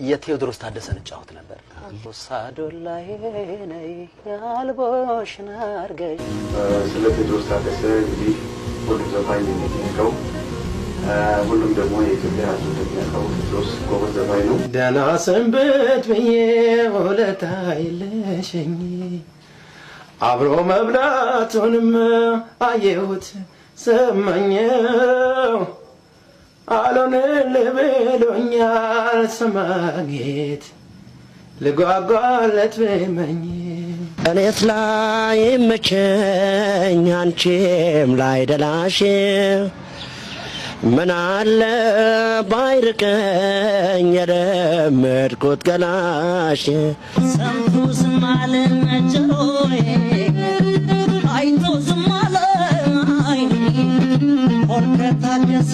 የቴዎድሮስ ታደሰን ጫወት ነበር ሳዶላይ ነይ ያልቦሽና አርገይ ስለ ቴዎድሮስ ታደሰ እንግዲህ ሁሉም ዘፋኝ የሚያውቀው ሁሉም ደግሞ የኢትዮጵያ ሕዝብ የሚያውቀው ቴዎድሮስ ጎበዝ ዘፋኝ ነው። ደህና ሰንበት ብዬ ውለታ የለሽኝ አብሮ መብላቱንም አየሁት ሰማኘው አሎንልህ ብሎኛል ሰማጌት ልጓጓለት ብመኝ እኔት ላይ መቸኝ አንቺም ላይ ደላሽ ምን አለ ባይርቀኝ የለመድኩት ገላሽ ሰምቶ ዝም አለ ጆሮዬ አይቶ ዝም አለ አይኔ ወርቅ ታደሰ